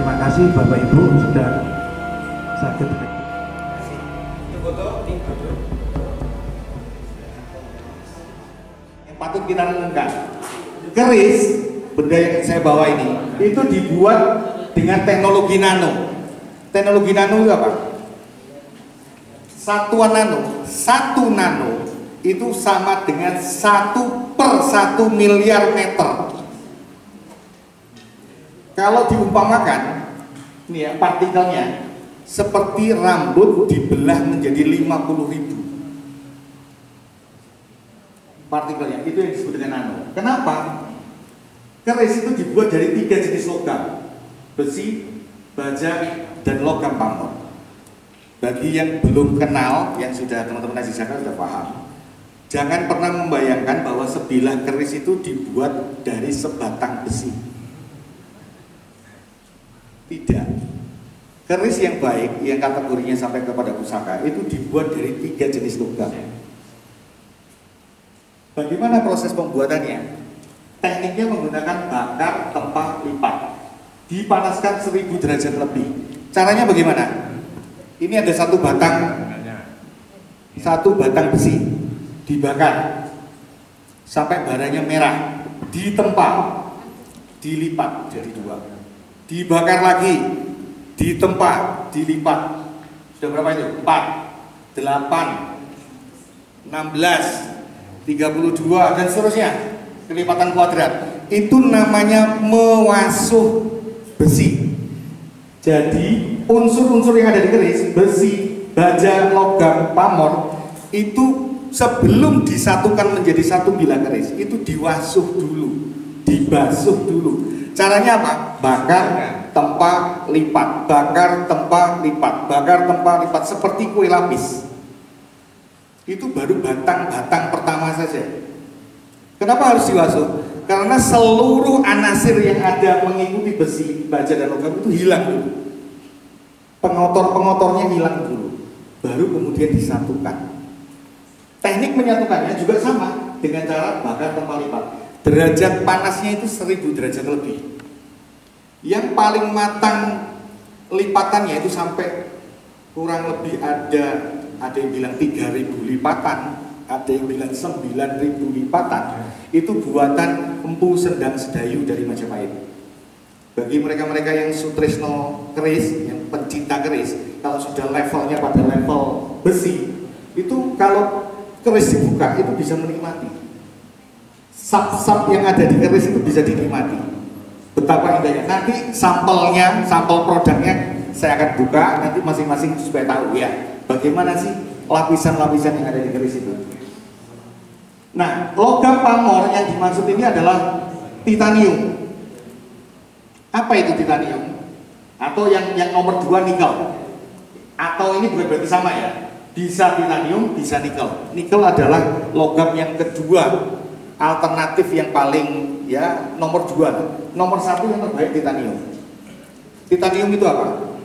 Terima kasih Bapak Ibu sudah sakit. Yang patut kita renungkan, keris benda yang saya bawa ini itu dibuat dengan teknologi nano. Teknologi nano itu apa? Satuan nano, 1 nano itu sama dengan 1/1 miliar meter. Kalau diumpamakan, ini ya partikelnya seperti rambut dibelah menjadi 50.000 partikelnya, itu yang disebut dengan nano. Kenapa? Keris itu dibuat dari 3 jenis logam: besi, baja, dan logam pamor. Bagi yang belum kenal, yang sudah teman-teman ngaji zakat sudah paham, jangan pernah membayangkan bahwa sebilah keris itu dibuat dari sebatang besi. Tidak. Keris yang baik, yang kategorinya sampai kepada pusaka, itu dibuat dari 3 jenis logam. Bagaimana proses pembuatannya? Tekniknya menggunakan bakar, tempa, lipat. Dipanaskan 1000 derajat lebih. Caranya bagaimana? Ini ada satu batang besi dibakar sampai baranya merah, ditempa, dilipat jadi 2, dibakar lagi, ditempa, dilipat. Sudah berapa itu? 4, 8, 16, 32 dan seterusnya, kelipatan kuadrat. Itu namanya mewasuh besi. Jadi unsur-unsur yang ada di keris, besi, baja, logam, pamor, itu sebelum disatukan menjadi satu bilah keris, itu diwasuh dulu, dibasuh dulu. Caranya apa? Bakar, tempa, lipat, bakar, tempa, lipat, bakar, tempa, lipat, seperti kue lapis. Itu baru batang-batang pertama saja. Kenapa harus diwasuh? Karena seluruh anasir yang ada mengikuti besi, baja, dan logam itu hilang dulu. Pengotor-pengotornya hilang dulu, baru kemudian disatukan. Teknik menyatukannya juga sama dengan cara bakar, tempa, lipat. Derajat panasnya itu 1000 derajat lebih. Yang paling matang lipatannya itu sampai kurang lebih ada yang bilang 3000 lipatan, ada yang bilang 9000 lipatan. Itu buatan Empu Sendang Sedayu dari Majapahit. Bagi mereka-mereka yang sutresno keris, yang pencinta keris, kalau sudah levelnya pada level besi, itu kalau keris dibuka itu bisa menikmati. Sap-sap yang ada di keris itu bisa dinikmati. Betapa indahnya. Nanti sampelnya, sampel produknya saya akan buka, nanti masing-masing supaya tahu ya bagaimana sih lapisan-lapisan yang ada di keris itu. Nah, logam pamor yang dimaksud ini adalah titanium. Apa itu titanium? Atau yang nomor 2 nikel. Atau ini bukan berarti sama ya. Bisa titanium, bisa nikel. Nikel adalah logam yang kedua, alternatif yang paling ya nomor 2. Nomor 1 yang terbaik titanium. Titanium itu apa?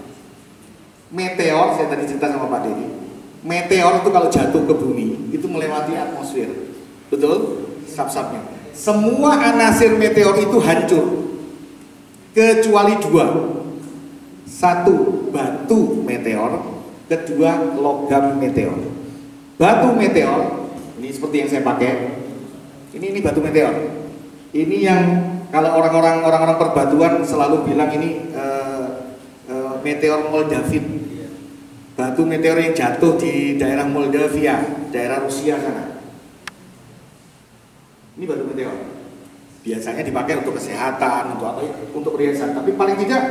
Meteor, saya tadi cerita sama Pak Dedi. Meteor itu kalau jatuh ke bumi itu melewati atmosfer, betul? Sap-sapnya. Semua anasir meteor itu hancur kecuali 2. 1 batu meteor, kedua logam meteor. Batu meteor ini seperti yang saya pakai. Ini batu meteor. Ini yang kalau orang-orang perbatuan selalu bilang ini meteor Moldavit. Batu meteor yang jatuh di daerah Moldavia, daerah Rusia sana. Ini batu meteor. Biasanya dipakai untuk kesehatan, untuk apa? Untuk perhiasan. Tapi paling tidak,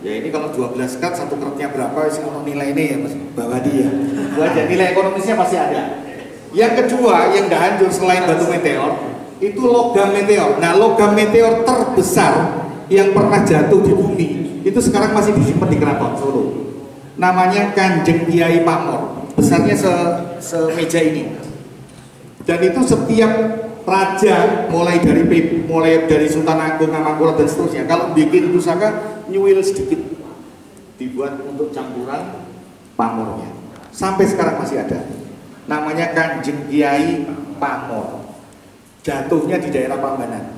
ya ini kalau 12 kat, 1 keratnya berapa? Sih untuk nilai ini ya, Mas bawa dia. Aja nilai ekonomisnya pasti ada. Yang kedua, yang dah hancur selain batu meteor, itu logam meteor. Nah, logam meteor terbesar yang pernah jatuh di bumi itu sekarang masih disimpan di Keraton Solo. Namanya Kanjeng Kiai Pamor, besarnya semeja ini. Dan itu setiap raja mulai dari Sultan Agung, Amangkurat dan seterusnya, kalau bikin pusaka nyuil sedikit dibuat untuk campuran pamornya. Sampai sekarang masih ada. Namanya Kanjeng Kiai Pamor. Jatuhnya di daerah Prambanan.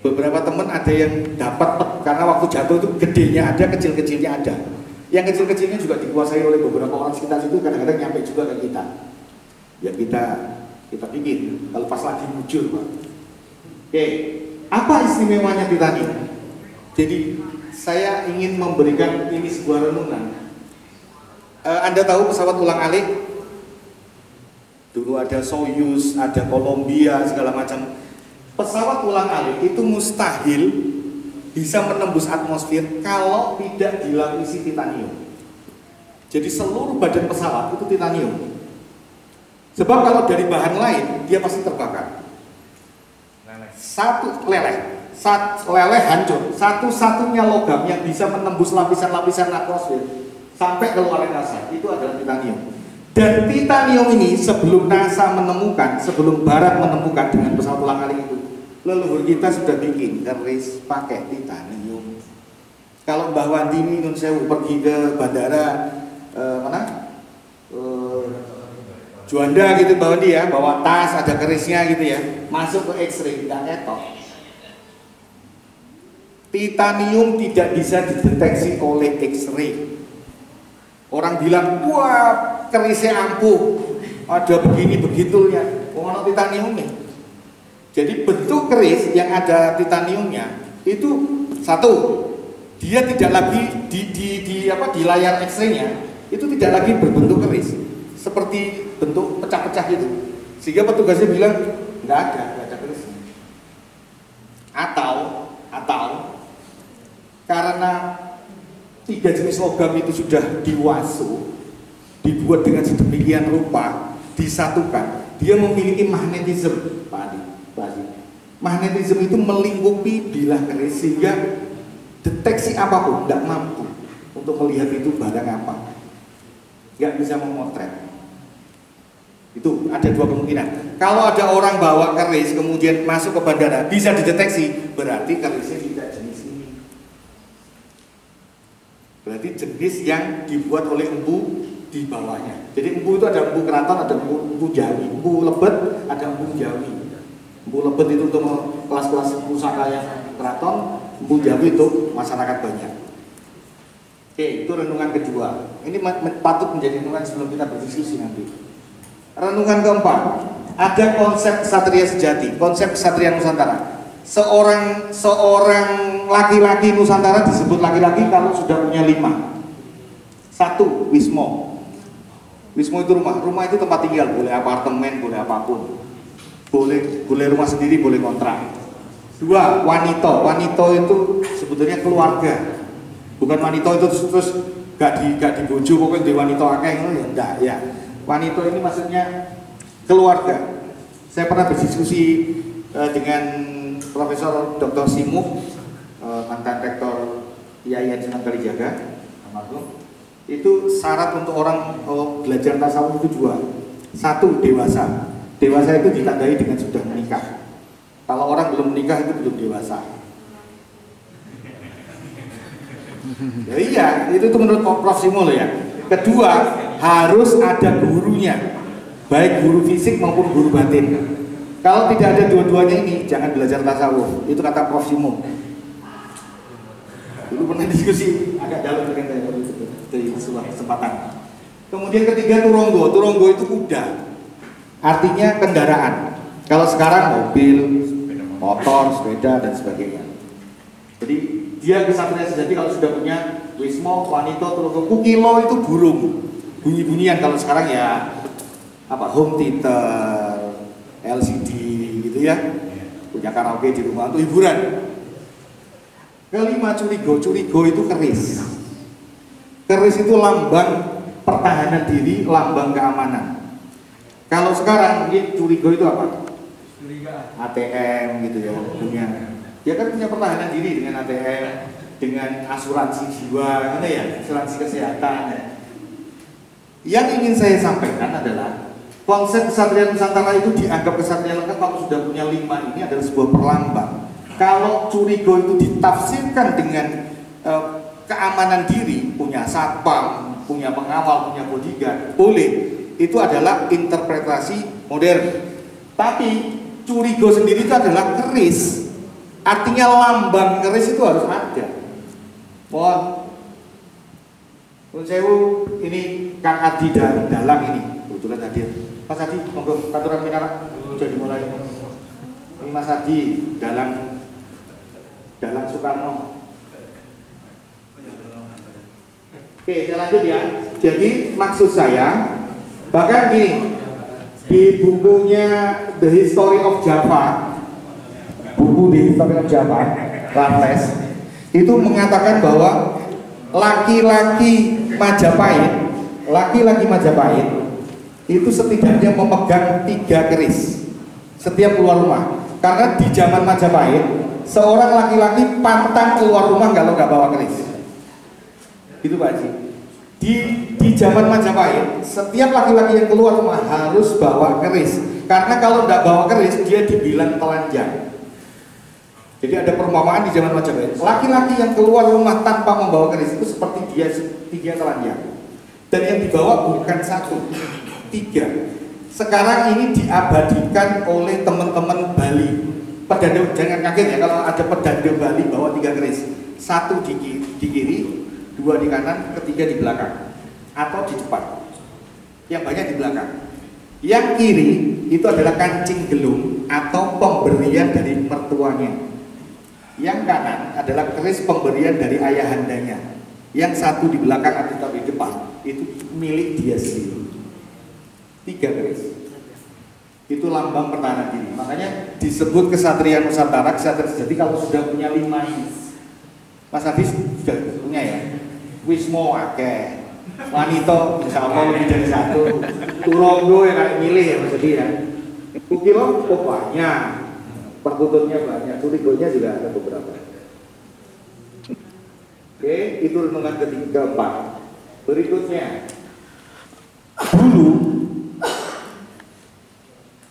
Beberapa teman ada yang dapat karena waktu jatuh itu gedenya ada, kecil-kecilnya ada. Yang kecil-kecilnya juga dikuasai oleh beberapa orang sekitar situ, kadang-kadang nyampe juga ke kita. Ya kita pikir kalau pas lagi muncul, Pak. Oke, apa istimewanya titanium? Jadi saya ingin memberikan ini sebuah renungan. Anda tahu pesawat ulang-alik? Dulu ada Soyuz, ada Columbia, segala macam. Pesawat ulang-alik itu mustahil bisa menembus atmosfer kalau tidak dilapisi titanium. Jadi seluruh badan pesawat itu titanium. Sebab kalau dari bahan lain dia pasti terbakar. Leleh hancur. Satu-satunya logam yang bisa menembus lapisan-lapisan atmosfer sampai ke luar angkasa itu adalah titanium. Dan titanium ini sebelum NASA menemukan, sebelum Barat menemukan dengan pesawat ulang-alik itu, leluhur kita sudah bikin keris pakai titanium. Kalau Mbah Wandi ini nun sewu pergi ke bandara Juanda gitu, Mbah Wandi ya, bawa tas ada kerisnya gitu ya, masuk ke X-ray nggak ketok. Titanium tidak bisa dideteksi oleh X-ray. Orang bilang, wah kerisnya ampuh, ada begini begitunya, ono titaniumnya. Jadi bentuk keris yang ada titaniumnya itu satu, dia tidak lagi di layar X-ray-nya itu tidak lagi berbentuk keris seperti bentuk pecah-pecah gitu, sehingga petugasnya bilang nggak ada keris. Atau karena 3 jenis logam itu sudah diwasu, dibuat dengan sedemikian rupa, disatukan, dia memiliki magnetisme, Pak Adi. Magnetisme itu melingkupi bilah keris sehingga deteksi apapun tidak mampu untuk melihat itu barang apa, nggak bisa memotret. Itu ada 2 kemungkinan. Kalau ada orang bawa keris kemudian masuk ke bandara bisa dideteksi, berarti kerisnya tidak jenis ini. Berarti jenis yang dibuat oleh empu di bawahnya. Jadi empu itu ada empu keraton, ada empu jawi, empu lebet, ada empu jawi. Empu lebet itu untuk kelas-kelas pusaka yang keraton, empu jawi itu masyarakat banyak. Oke, itu renungan kedua. Ini patut menjadi renungan sebelum kita berdiskusi nanti. Renungan keempat, ada konsep ksatria sejati, konsep ksatria Nusantara. Seorang laki-laki Nusantara disebut laki-laki kalau sudah punya 5. 1, wismo. Wismo itu rumah itu tempat tinggal, boleh apartemen, boleh apapun. Boleh rumah sendiri, boleh kontrak. 2, wanito itu sebetulnya keluarga. Bukan wanito itu terus gak dibojo pokoknya di wanito akeh ya enggak ya. Wanito ini maksudnya keluarga. Saya pernah berdiskusi dengan Profesor Dr. Simuk, mantan rektor IAIN Sunan Kalijaga, almarhum. Itu syarat untuk orang belajar tasawuf itu 2. 1, dewasa. Dewasa itu ditandai dengan sudah menikah. Kalau orang belum menikah itu belum dewasa. Ya iya, itu menurut Prof. Simul ya. Kedua, harus ada gurunya, baik guru fisik maupun guru batin. Kalau tidak ada dua-duanya ini, jangan belajar tasawuf. Itu kata Prof. Simul. Dulu pernah diskusi agak dalam dengan saya dari sebuah kesempatan. Kemudian ketiga, turonggo. Turonggo itu kuda, artinya kendaraan. Kalau sekarang mobil, motor, sepeda dan sebagainya. Jadi dia kesatria sejati kalau sudah punya wismo, wanito, turonggo. Kukilo itu burung, bunyi-bunyian. Kalau sekarang ya home theater, LCD gitu ya, punya karaoke di rumah untuk hiburan. Kelima, curigo. Curigo itu keris. Keris itu lambang pertahanan diri, lambang keamanan. Kalau sekarang ini curigo itu apa? ATM gitu ya, punya. Dia kan punya pertahanan diri dengan ATM, dengan asuransi jiwa gitu ya, asuransi kesehatan. Yang ingin saya sampaikan adalah konsep kesatria Nusantara itu dianggap kesatria lengkap kalau sudah punya 5 ini adalah sebuah perlambang. Kalau curigo itu ditafsirkan dengan keamanan diri, punya satpam, punya pengawal, punya bodyguard, boleh. Itu adalah interpretasi modern. Tapi curigo sendiri itu adalah keris, Artinya lambang keris itu harus ada. Mohon Sewu, ini Kang Adi Dalang ini kebetulan hadir. Mas Adi, monggo katuran minara sudah dimulai. Ini Mas Adi Dalang Soekarno. Oke, saya lanjut ya. Jadi maksud saya, bahkan gini, di bukunya The History of Java, buku The History of Java, Raffles, itu mengatakan bahwa laki-laki Majapahit itu setidaknya memegang 3 keris setiap keluar rumah. Karena di zaman Majapahit, seorang laki-laki pantang keluar rumah kalau nggak bawa keris. Itu Pak Haji. Di zaman Majapahit, setiap laki-laki yang keluar rumah harus bawa keris. Karena kalau nggak bawa keris, dia dibilang telanjang. Jadi ada perumpamaan di zaman Majapahit, laki-laki yang keluar rumah tanpa membawa keris itu seperti dia telanjang. Dan yang dibawa bukan 1, 3. Sekarang ini diabadikan oleh teman-teman Bali. Pedanda, jangan kaget ya kalau ada pedanda Bali bawa 3 keris. 1 di kiri, 2 di kanan, 3 di belakang atau di depan. Yang banyak di belakang. Yang kiri itu adalah kancing gelung atau pemberian dari mertuanya. Yang kanan adalah keris pemberian dari ayahandanya. Yang 1 di belakang atau di depan itu milik dia sendiri. 3 keris. Itu lambang pertahanan diri. Makanya disebut kesatria Nusantara, kesatria sejati kalau sudah punya 5 ini. Mas Hafiz sudah punya ya. Wismo akeh. Wanita insya Allah lebih dari 1. Turonggo yang kayak milih ya Mas Hafiz ya. Kukilo banyak. Perkututnya banyak. Turigonya juga ada beberapa. Oke, itu renungan keempat. Berikutnya, dulu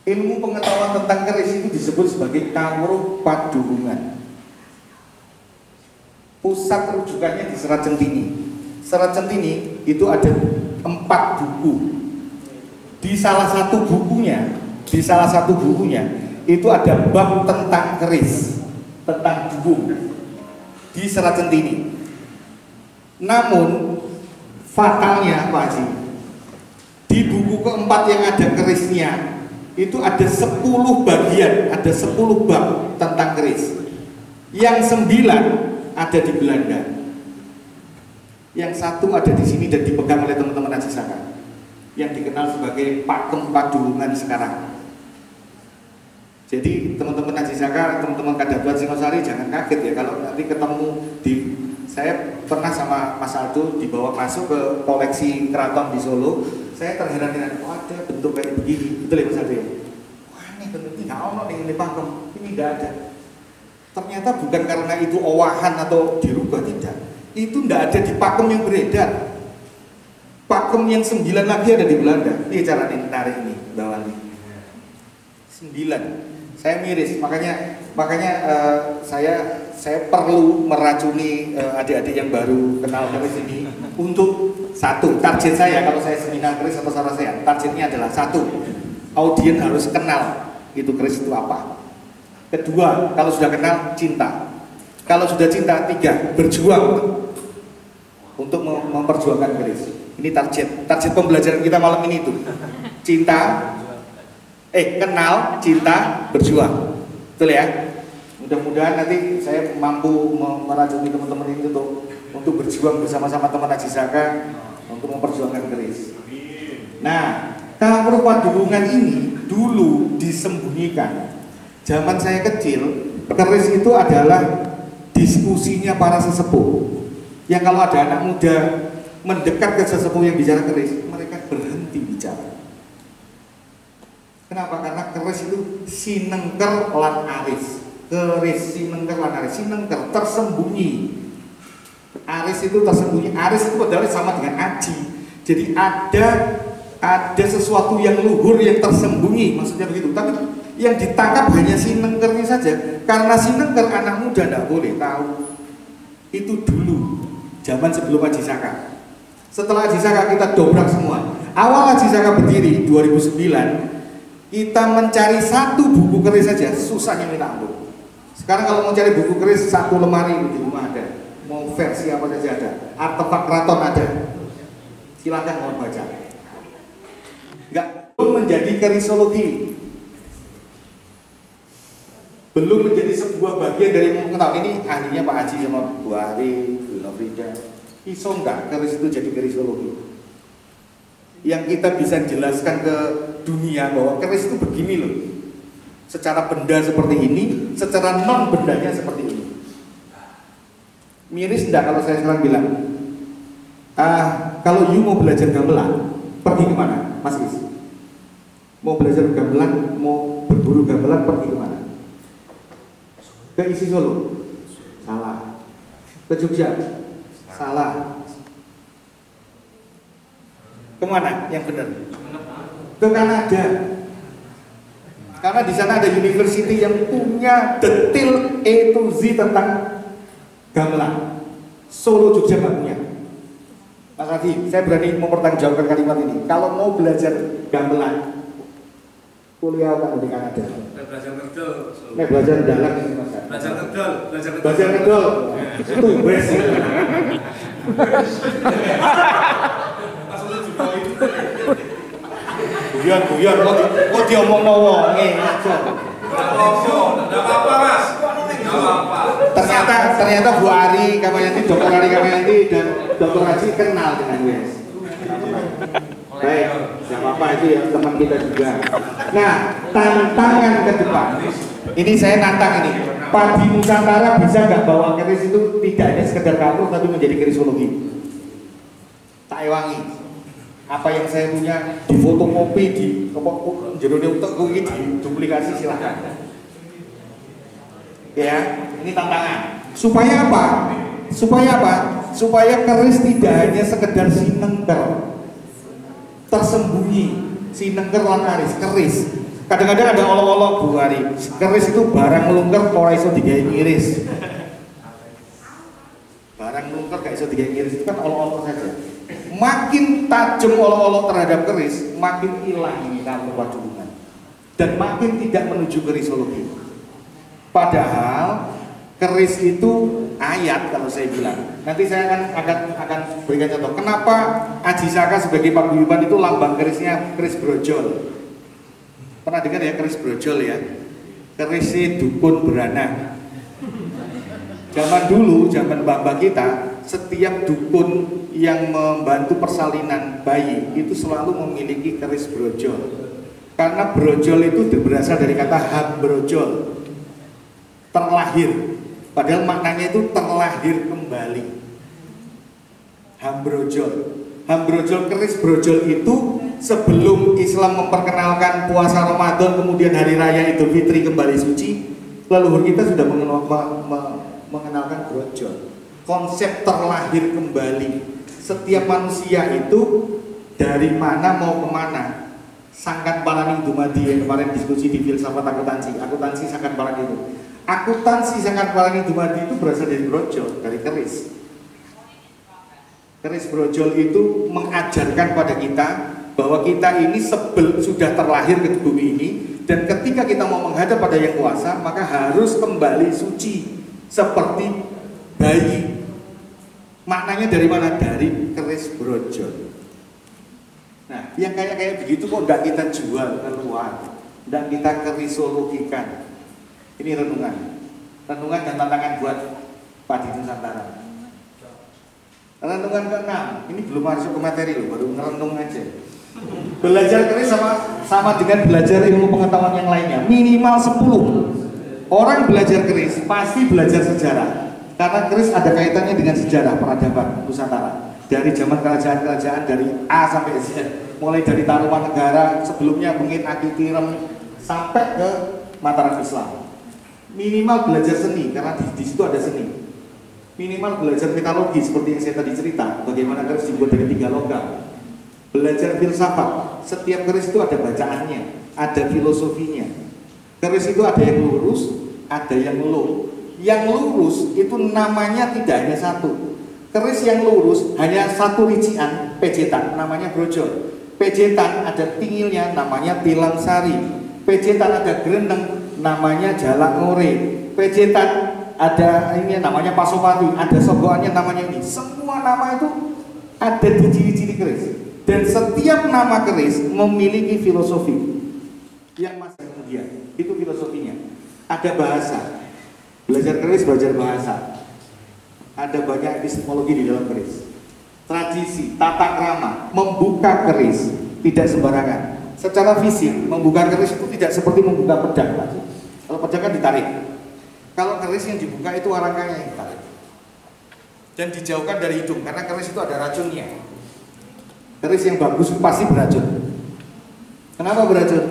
ilmu pengetahuan tentang keris itu disebut sebagai Kawruh Padurungan. Pusat rujukannya di Serat Centini. Serat Centini itu ada 4 buku. Di salah satu bukunya itu ada bab tentang keris, tentang dubung di Serat Centini. Namun fatalnya Pak Haji, di buku keempat yang ada kerisnya itu ada 10 bagian, ada 10 bab tentang keris. Yang 9 ada di Belanda. Yang 1 ada di sini dan dipegang oleh teman-teman Haji Saka, yang dikenal sebagai Pakem Padurungan sekarang. Jadi teman-teman Haji Saka, teman-teman Kadatuan Singosari jangan kaget ya kalau nanti ketemu di, saya pernah sama Mas Aldo dibawa masuk ke koleksi keraton di Solo. Saya terheran-heran, oh ada bentuk kayak begini, betul ya Mas Aldo? Wah ini bentuknya nggak ono nih ini pakem, ini nggak ada. Ternyata bukan karena itu owahan atau dirubah, tidak. Itu nggak ada di pakem yang beredar. Pakem yang 9 lagi ada di Belanda. Ini cara ditarik ini, bawah ini. 9. Saya miris, makanya saya perlu meracuni adik-adik yang baru kenal keris ini untuk 1, target saya kalau saya seminar keris atau sarasehan, targetnya adalah 1, audien harus kenal itu keris itu apa. 2, kalau sudah kenal, cinta. Kalau sudah cinta, 3, berjuang untuk memperjuangkan keris. Ini target pembelajaran kita malam ini itu. Kenal, cinta, berjuang. Betul ya? Mudah-mudahan nanti saya mampu meracuni teman-teman ini untuk berjuang bersama-sama teman Haji Saka untuk memperjuangkan keris. Nah, Kawruh Padurungan ini dulu disembunyikan. Zaman saya kecil, keris itu adalah diskusinya para sesepuh. Yang kalau ada anak muda mendekat ke sesepuh yang bicara keris, mereka berhenti bicara. Kenapa? Karena keris itu sinengker lan aris. Keris sinengker lan aris. Sinengker tersembunyi. Aris itu tersembunyi. Aris itu adalah sama dengan aji. Jadi ada sesuatu yang luhur yang tersembunyi, maksudnya begitu. Tapi yang ditangkap hanya sinengkernya saja. Karena sinengker anak muda tidak boleh tahu. Itu dulu, zaman sebelum Haji Saka. Setelah Haji Saka kita dobrak semua. Awal Haji Saka berdiri 2009. Kita mencari 1 buku keris saja susahnya minta ampun. Sekarang kalau mau cari buku keris, satu lemari di rumah ada. Mau versi apa saja ada. Artefak keraton ada. Silahkan mau baca. Enggak, belum menjadi kerisologi. Belum menjadi sebuah bagian dari mengetahui. Ini ahlinya Pak Haji sama Bu Ari, Bu Nofrida. Iso enggak keris itu jadi kerisologi? Yang kita bisa jelaskan ke dunia bahwa keris itu begini loh. Secara benda seperti ini, secara non bendanya seperti ini. Miris enggak kalau saya sekarang bilang, kalau you mau belajar gamelan, pergi kemana, Mas Is? Mau belajar gamelan, mau berburu gamelan, pergi kemana? Ke Isi Solo? Salah. Ke Jogja? Salah. Kemana yang benar? Ke Kanada. Karena di sana ada university yang punya detail A to Z tentang gamelan. Solo Jogja nggak punya. Mas Adi, saya berani mempertanggungjawabkan kalimat ini. Kalau mau belajar gamelan, kuliah apa di Kanada? Belajar ngedol. Belajar dalam ini Mas. Belajar ngedol. Belajar ngedol. Itu best. Guyon, kok diomongno wonge aja. Enggak apa-apa, Mas. Enggak apa-apa. Ternyata Bu Ari Kamayanti, Dr. Ari Kamayanti dan Dr. Haji kenal dengan Wes. Baik, tidak apa-apa itu ya teman kita juga. Nah, tantangan ke depan. Ini saya nantang ini. Padi Nusantara bisa nggak bawa keris itu tidak hanya sekedar kamus tapi menjadi kerisologi? Tak ewangi. Apa yang saya punya di fotokopi di jerone utek kuwi duplikasi silahkan. Ya, ini tantangan. Supaya apa? Supaya keris tidak hanya sekedar sinengker tersembunyi, sinengker lan keris. Kadang-kadang ada olok-olok Bu Ari. Keris itu barang melungker ora iso digawe ngiris. Barang melungker gak iso digawe ngiris itu kan olok-olok saja. Makin tajam olok-olok terhadap keris, makin hilang ini kalau hubungan dan makin tidak menuju kerisologi. Padahal keris itu ayat kalau saya bilang. Nanti saya akan berikan contoh. Kenapa Aji Saka sebagai paguyuban itu lambang kerisnya keris brojol? Pernah dengar ya keris brojol ya? Kerisnya dukun beranak. Zaman dulu, zaman mbak-mbak kita, setiap dukun yang membantu persalinan bayi itu selalu memiliki keris brojol. Karena brojol itu berasal dari kata hambrojol, terlahir. Padahal maknanya itu terlahir kembali. Hambrojol keris brojol itu sebelum Islam memperkenalkan puasa Ramadan kemudian hari raya Idul Fitri kembali suci, leluhur kita sudah mengenalkan brojol. Konsep terlahir kembali. Setiap manusia itu dari mana mau kemana. Sangkan paraning dumadi yang kemarin diskusi di filsafat akuntansi sangkan paraning itu. Akuntansi sangkan paraning dumadi itu berasal dari brojol, dari keris. Keris brojol itu mengajarkan pada kita bahwa kita ini sudah terlahir ke bumi ini, dan ketika kita mau menghadap pada yang kuasa maka harus kembali suci seperti bayi. Maknanya dari mana? Dari keris brojol. Nah, yang kayak begitu kok tidak kita jual keluar, tidak kita kerisologikan. Ini renungan dan tantangan buat Padi Nusantara. Renungan ke-6, ini belum masuk ke materi loh, baru ngerenung aja. Belajar keris sama dengan belajar ilmu pengetahuan yang lainnya, minimal 10. Orang belajar keris pasti belajar sejarah. Karena keris ada kaitannya dengan sejarah peradaban Nusantara. Dari zaman kerajaan-kerajaan dari A sampai Z, mulai dari Tarumanegara, sebelumnya mungkin Akitirem sampai ke Mataram Islam. Minimal belajar seni, karena di situ ada seni. Minimal belajar metalogi seperti yang saya tadi cerita, bagaimana keris dibuat dari 3 logam. Belajar filsafat, setiap keris itu ada bacaannya, ada filosofinya. Keris itu ada yang lurus, ada yang low. Yang lurus itu namanya tidak hanya satu. Keris yang lurus hanya satu rician, pejetan, namanya brojol. Pejetan ada tingilnya, namanya tilam sari. Pejetan ada gerendeng, namanya jalak ngore. Pejetan, ada ini namanya Pasopati, ada sogokannya namanya ini. Semua nama itu ada di ciri-ciri keris. Dan setiap nama keris memiliki filosofi yang masih kemudian. Itu filosofinya. Ada bahasa. Belajar keris, belajar bahasa. Ada banyak epistemologi di dalam keris. Tradisi, tata krama, membuka keris tidak sembarangan. Secara fisik, membuka keris itu tidak seperti membuka pedang. Kalau pedang kan ditarik. Kalau keris yang dibuka itu warangkanya yang ditarik. Dan dijauhkan dari hidung karena keris itu ada racunnya. Keris yang bagus pasti beracun. Kenapa beracun?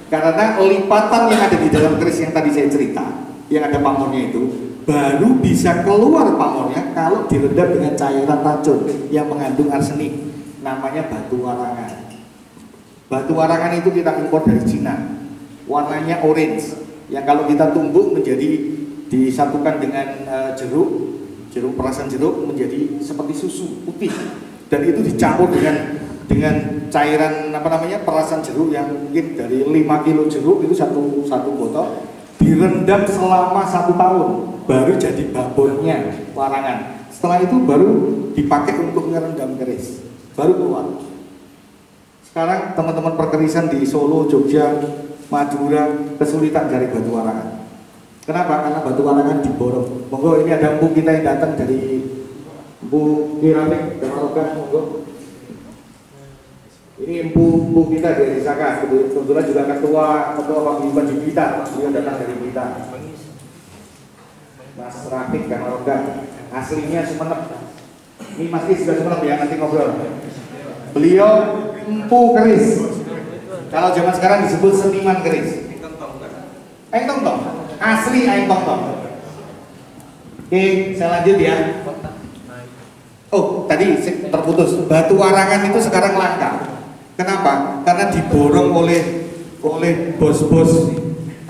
Karena lipatan yang ada di dalam keris yang tadi saya cerita, yang ada pamornya itu, baru bisa keluar pamornya kalau direndam dengan cairan racun yang mengandung arsenik. Namanya batu warangan. Batu warangan itu kita impor dari Cina. Warnanya orange. Yang kalau kita tumbuk menjadi disatukan dengan jeruk perasan jeruk menjadi seperti susu putih, dan itu dicampur dengan cairan perasan jeruk yang mungkin dari 5 kilo jeruk itu satu botol, direndam selama 1 tahun baru jadi babonnya warangan. Setelah itu baru dipakai untuk merendam keris, baru keluar. Sekarang teman-teman perkerisan di Solo, Jogja, Madura kesulitan cari batu warangan. Kenapa? Karena batu warangan diborong. Monggo, ini ada empu kita yang datang dari empu keramik dan Marokan. Monggo. Ini empu kita dari Saka. Kebetulan juga ketua paguyuban di Blitar. Beliau datang dari Blitar. Mas Rafiq dan Marokan. Aslinya Sumeneb. Ini Mas Is juga Sumeneb ya, nanti ngobrol. Beliau empu keris. Kalau zaman sekarang disebut seniman keris. Aing tong. Asli aing tong. Oke, saya lanjut ya. Oh, tadi terputus. Batu warangan itu sekarang langka. Kenapa? Karena diborong oleh bos-bos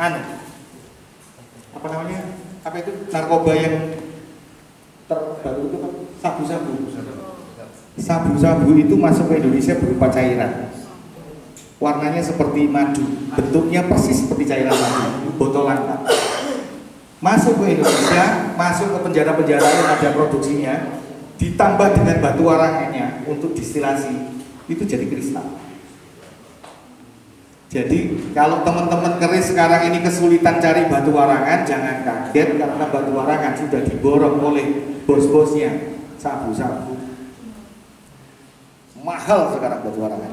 apa namanya? Apa itu? Narkoba yang terbaru itu kan sabu-sabu. Sabu-sabu itu masuk ke Indonesia berupa cairan. Warnanya seperti madu, bentuknya persis seperti cairan madu, botol langka. Masuk ke Indonesia, masuk ke penjara-penjara yang ada produksinya, ditambah dengan batu warangannya untuk distilasi, itu jadi kristal. Jadi kalau teman-teman keris sekarang ini kesulitan cari batu warangan, jangan kaget karena batu warangan sudah diborong oleh bos-bosnya. Sabu-sabu mahal sekarang batu warangan.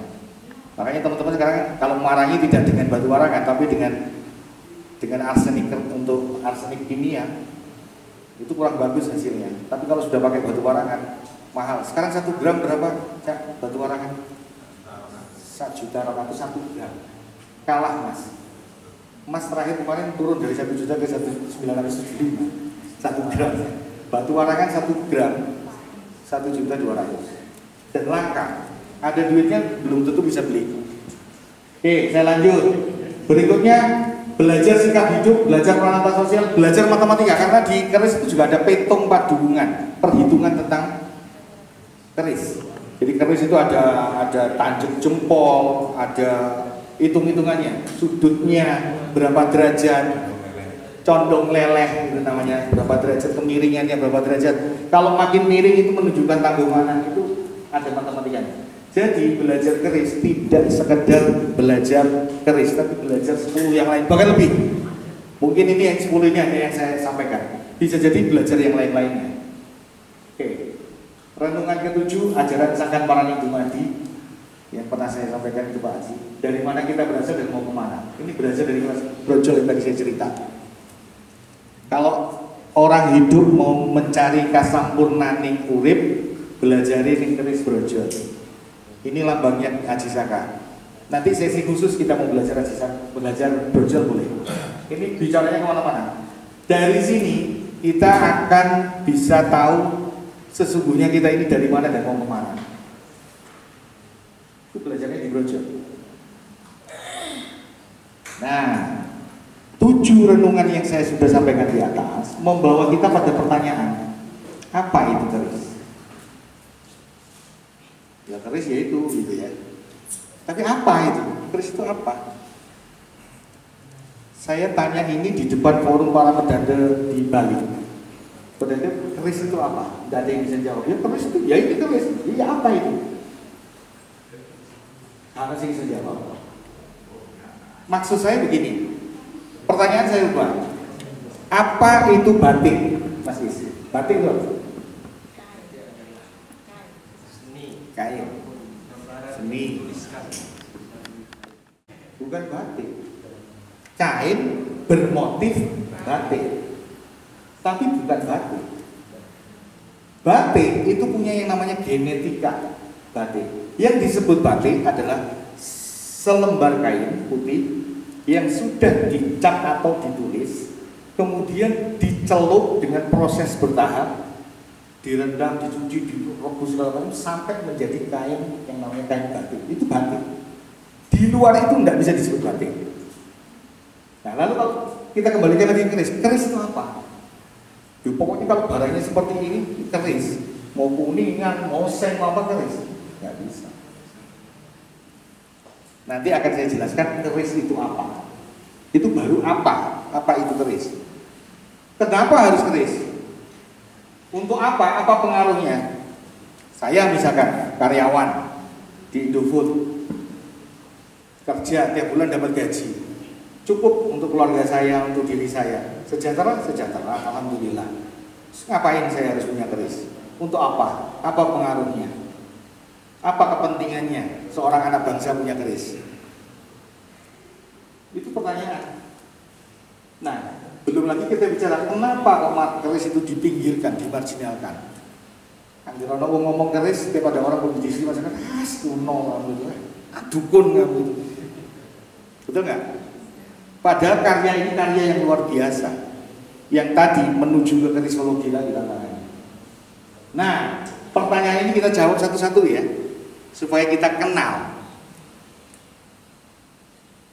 Makanya teman-teman sekarang kalau memarangi tidak dengan batu warangan, tapi dengan arsenik, untuk arsenik kimia itu kurang bagus hasilnya. Tapi kalau sudah pakai batu warangan mahal. Sekarang 1 gram berapa? Cak, batu warangan 1.200.000 1 gram. Kalah Mas terakhir kemarin turun dari 1 juta ke 1.975 1 gram. Batu warangan 1 gram 1.200.000 dan langka. Ada duitnya belum tentu bisa beli. Oke, saya lanjut. Berikutnya belajar sikap hidup, belajar peranata sosial, belajar matematika. Karena di keris itu juga ada petung padungan, perhitungan tentang keris. Jadi keris itu ada tanjung jempol, ada hitung-hitungannya, sudutnya berapa derajat, condong leleh itu namanya, berapa derajat, kemiringannya berapa derajat. Kalau makin miring itu menunjukkan tanggungan, itu ada matematikanya. Jadi belajar keris tidak sekedar belajar keris, tapi belajar 10 yang lain, bahkan lebih. Mungkin ini yang 10 ini hanya yang saya sampaikan. Bisa jadi belajar yang lain-lainnya. Oke. Renungan ke-7, ajaran Sangkan Parani Dumadi yang pernah saya sampaikan ke Pak Haji. Dari mana kita berasal dan mau kemana? Ini berasal dari Mas Brojol yang tadi saya cerita. Kalau orang hidup mau mencari kasampurnaning urip, belajari ning keris brojol. Ini lambangnya Haji Saka. Nanti sesi khusus kita mau belajar Haji Saka, belajar brojol boleh. Ini bicaranya kemana-mana. Dari sini kita akan bisa tahu sesungguhnya kita ini dari mana dan mau kemana. Itu belajarnya di brojol. Nah, 7 renungan yang saya sudah sampaikan di atas membawa kita pada pertanyaan, apa itu keris? Ya keris ya itu gitu ya. Tapi apa itu? Keris itu apa? Saya tanya ini di depan forum para pedanda di Bali. Pedanda, keris itu apa? Tidak ada yang bisa jawab. Ya keris itu, ya ini keris. Ya apa itu? Apa sih bisa jawab? Maksud saya begini. Pertanyaan saya ubah. Apa itu batik, Mas Is? Batik itu apa? Kain. Seni. Bukan batik. Kain bermotif batik. Tapi bukan batik. Batik itu punya yang namanya genetika batik. Yang disebut batik adalah selembar kain putih yang sudah dicap atau ditulis, kemudian dicelup dengan proses bertahap, direndam, dicuci, direbus segala macam sampai menjadi kain yang namanya kain batik. Itu batik. Di luar itu tidak bisa disebut batik. Nah, lalu kalau kita kembalikan lagi ke keris, keris itu apa? Ya, pokoknya kalau barangnya seperti ini, keris. Mau kuningan, mau seng, mau apa keris? Nggak bisa. Nanti akan saya jelaskan keris itu apa. Itu baru apa? Apa itu keris? Kenapa harus keris? Untuk apa? Apa pengaruhnya? Saya misalkan karyawan di Indofood, kerja tiap bulan dapat gaji, cukup untuk keluarga saya, untuk diri saya. Sejahtera, sejahtera, alhamdulillah. Terus ngapain saya harus punya keris? Untuk apa? Apa pengaruhnya? Apa kepentingannya seorang anak bangsa punya keris? Itu pertanyaan. Nah, belum lagi kita bicara kenapa keris itu dipinggirkan, dimarginalkan. Angger ana wong ngomong keris, setiap ada orang politisi masyarakat, kuno kamu itu, dukun kamu itu. Betul nggak? Padahal karya ini karya yang luar biasa. Yang tadi menuju ke kerisologi lagi tantangannya. Nah, pertanyaan ini kita jawab satu-satu ya, supaya kita kenal.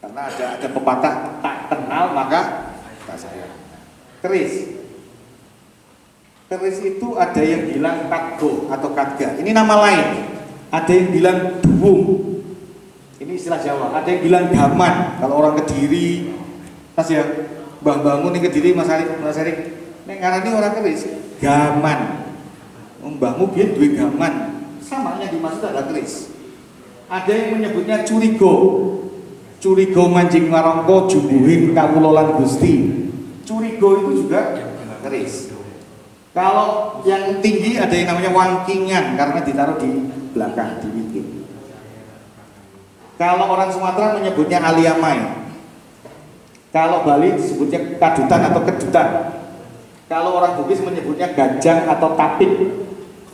Karena ada pepatah tak kenal maka tak sayang. Keris. Keris itu ada yang bilang katgo atau katga. Ini nama lain. Ada yang bilang duwung. Ini istilah Jawa. Ada yang bilang gaman. Kalau orang Kediri, Mas ya, Mbah Bangun ini Kediri, Mas Arik. Nek ngarani orang keris, gaman. Mbahmu biyen duwe gaman. Samanya dimaksud ada keris. Ada yang menyebutnya curigo. Curigo manjing marangka jumbuhin kawulolan Gusti. Curigo itu juga keris. Kalau yang tinggi ada yang namanya wangkingan karena ditaruh di belakang, di wingking. Kalau orang Sumatera menyebutnya aliamai. Kalau Bali disebutnya kadutan atau kedutan. Kalau orang Bugis menyebutnya gajang atau tapik.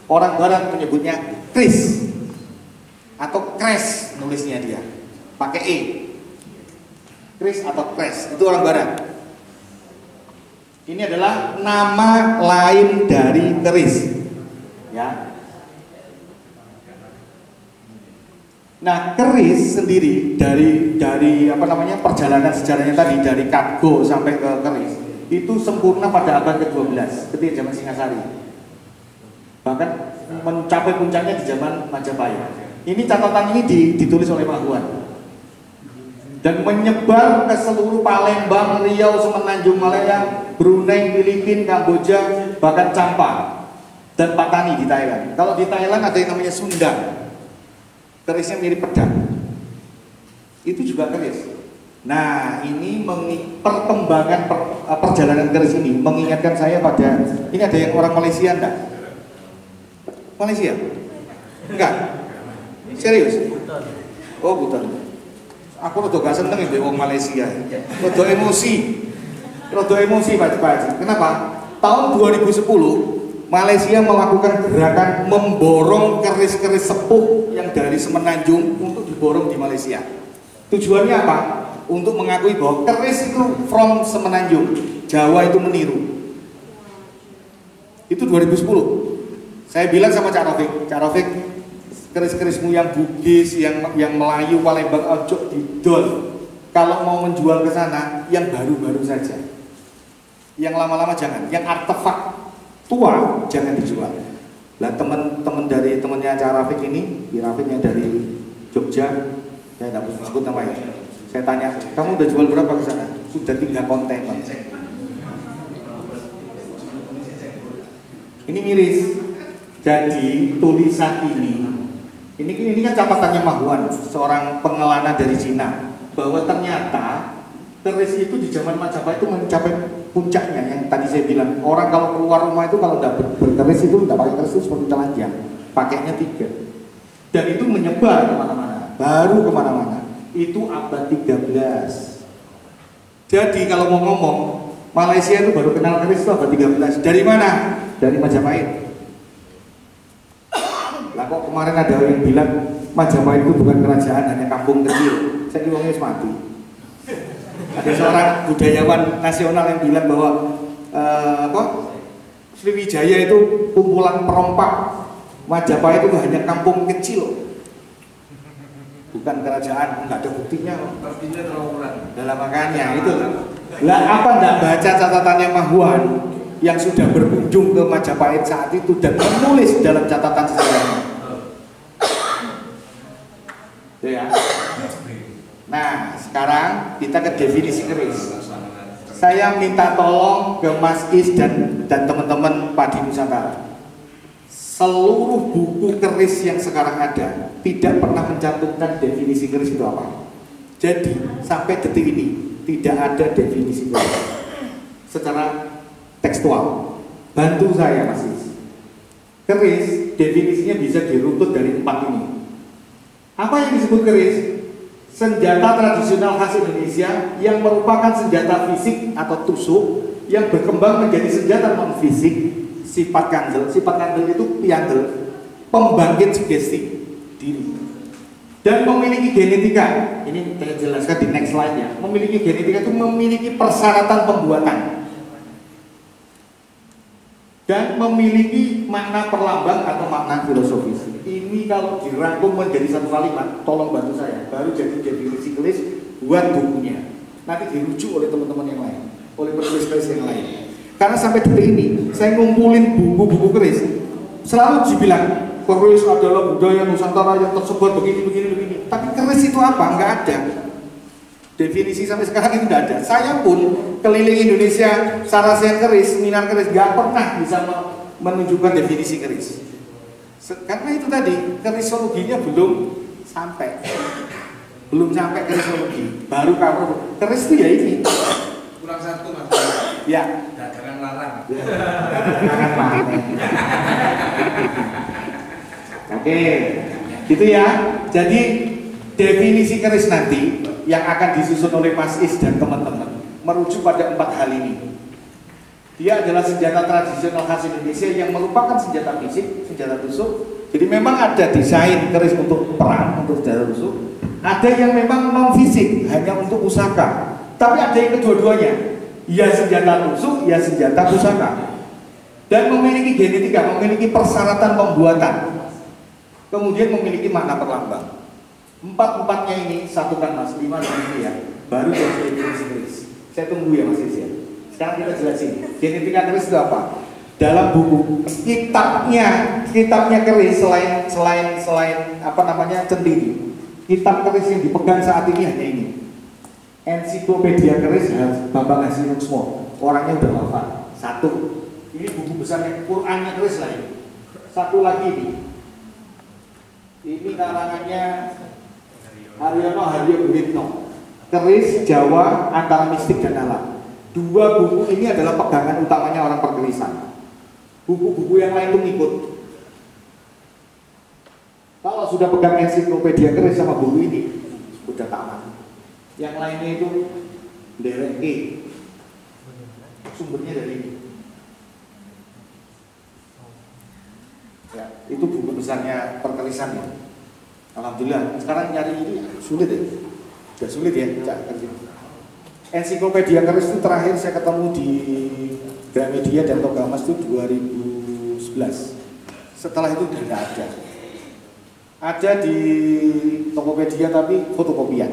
Orang Barat menyebutnya kris atau kres, nulisnya dia pakai e. Kris atau kres itu orang Barat. Ini adalah nama lain dari keris, ya. Nah, keris sendiri dari apa namanya perjalanan sejarahnya tadi dari katgo sampai ke keris itu sempurna pada abad ke-12 ketika zaman Singasari. Bahkan mencapai puncaknya di zaman Majapahit. Ini catatan ini ditulis oleh Pak Huan. Dan menyebar ke seluruh Palembang, Riau, Semenanjung Malaya, Brunei, Filipina, Kamboja, bahkan Champa dan Patani di Thailand. Kalau di Thailand ada yang namanya Sundang, kerisnya mirip pedang. Itu juga keris. Nah, ini perkembangan perjalanan keris ini mengingatkan saya pada ini ada yang orang Malaysia enggak? Malaysia? Enggak? Serius? Oh, bukan. Aku rada gak seneng ya wong Malaysia. Rada emosi Pak Haji. Kenapa? Tahun 2010 Malaysia melakukan gerakan memborong keris-keris sepuh yang dari Semenanjung untuk diborong di Malaysia. Tujuannya apa? Untuk mengakui bahwa keris itu from Semenanjung, Jawa itu meniru. Itu 2010. Saya bilang sama Cak Rafiq, keris-kerismu yang Bugis, yang Melayu, Palembang, ojo didol. Kalau mau menjual ke sana, yang baru-baru saja. Yang lama-lama jangan. Yang artefak tua jangan dijual. Lah teman-teman dari temannya Cak Rafiq ini, Rafiq yang dari Jogja, saya tidak bisa sebut namanya. Saya tanya, kamu udah jual berapa ke sana? sudah 3 kontainer. Ini miris. Jadi tulisan ini kan catatannya Mahuan, seorang pengelana dari Cina, bahwa ternyata keris itu di zaman Majapahit itu mencapai puncaknya yang tadi saya bilang. Orang kalau keluar rumah itu kalau tidak berkeris itu tidak pakai keris itu seperti telanjang, pakainya 3. Dan itu menyebar kemana-mana, baru kemana-mana. Itu abad 13. Jadi kalau mau ngomong, Malaysia itu baru kenal keris itu abad 13. Dari mana? Dari Majapahit. Lah kok kemarin ada yang bilang Majapahit itu bukan kerajaan, hanya kampung kecil. Saya kira wis mati. Ada seorang budayawan nasional yang bilang bahwa Sriwijaya itu kumpulan perompak, Majapahit itu hanya kampung kecil, bukan kerajaan. Nggak ada buktinya. Artinya trawuran. Dalam makanya itu. Lah apa nggak baca catatannya Mahuan yang sudah berkunjung ke Majapahit saat itu dan menulis dalam catatan sejarahnya? Ya. Nah, sekarang kita ke definisi keris. Saya minta tolong ke Mas Is dan teman-teman Padi Nusantara. Seluruh buku keris yang sekarang ada tidak pernah mencantumkan definisi keris itu apa. Jadi sampai detik ini tidak ada definisi keris secara tekstual. Bantu saya Mas Is. Keris definisinya bisa dirunut dari 4 ini. Apa yang disebut keris? Senjata tradisional khas Indonesia yang merupakan senjata fisik atau tusuk yang berkembang menjadi senjata non fisik, sifat kandel itu piandel, pembangkit sugesti diri, dan memiliki genetika. Ini saya jelaskan di next slide ya. Memiliki genetika itu memiliki persyaratan pembuatan dan memiliki makna perlambang atau makna filosofis. Ini kalau dirangkum menjadi satu kalimat, tolong bantu saya, baru jadi definisi keris buat bukunya. Nanti dirujuk oleh teman-teman yang lain, oleh penulis-penulis yang lain. Karena sampai detik ini, saya ngumpulin buku-buku keris, selalu dibilang keris adalah budaya Nusantara yang tersebar begini. Tapi keris itu apa? Nggak ada. Definisi sampai sekarang itu nggak ada. Saya pun keliling Indonesia, sarasian keris, seminar keris, nggak pernah bisa menunjukkan definisi keris. Karena itu tadi, kerisologinya belum sampai kerisologi. Baru kalau keris itu ya ini. Kurang satu Mas. Ya. Dagangan larang. Oke, gitu ya. Jadi definisi keris nanti yang akan disusun oleh Mas Is dan teman-teman merujuk pada 4 hal ini. Dia adalah senjata tradisional khas Indonesia yang merupakan senjata fisik, senjata tusuk. Jadi memang ada desain keris untuk perang, untuk senjata tusuk. Ada yang memang non fisik, hanya untuk pusaka. Tapi ada yang kedua-duanya, ya senjata tusuk, ya senjata pusaka. Dan memiliki genetika, memiliki persyaratan pembuatan. Kemudian memiliki makna perlambang. 4-4-nya ini satukan Mas, 5 ini ya, baru jadi definisi keris. Saya tunggu ya Mas Is ya. Sekarang kita jelasin genetika keris itu apa. Dalam buku kitabnya keris selain apa namanya Centini, kitab keris yang dipegang saat ini hanya ini, Ensiklopedia Keris Bambang Hasiluksmo. Orangnya udah wafat. 1. Ini buku besarnya Qurannya keris lah ini. 1 lagi ini karangannya Haryo Guritno, keris Jawa antara mistik dan alam. 2 buku ini adalah pegangan utamanya orang perkerisan. Buku-buku yang lain itu ngikut. Kalau sudah pegang ensiklopedia keris sama buku ini, sudah tamat. Yang lainnya itu derek sumbernya dari ini. Ya, itu buku besarnya perkerisan ya. Alhamdulillah. Sekarang nyari ini sulit ya. Sudah sulit ya, Ensiklopedia keris itu terakhir saya ketemu di Gramedia dan Togamas itu 2011. Setelah itu tidak ada. Ada di Tokopedia tapi fotokopian.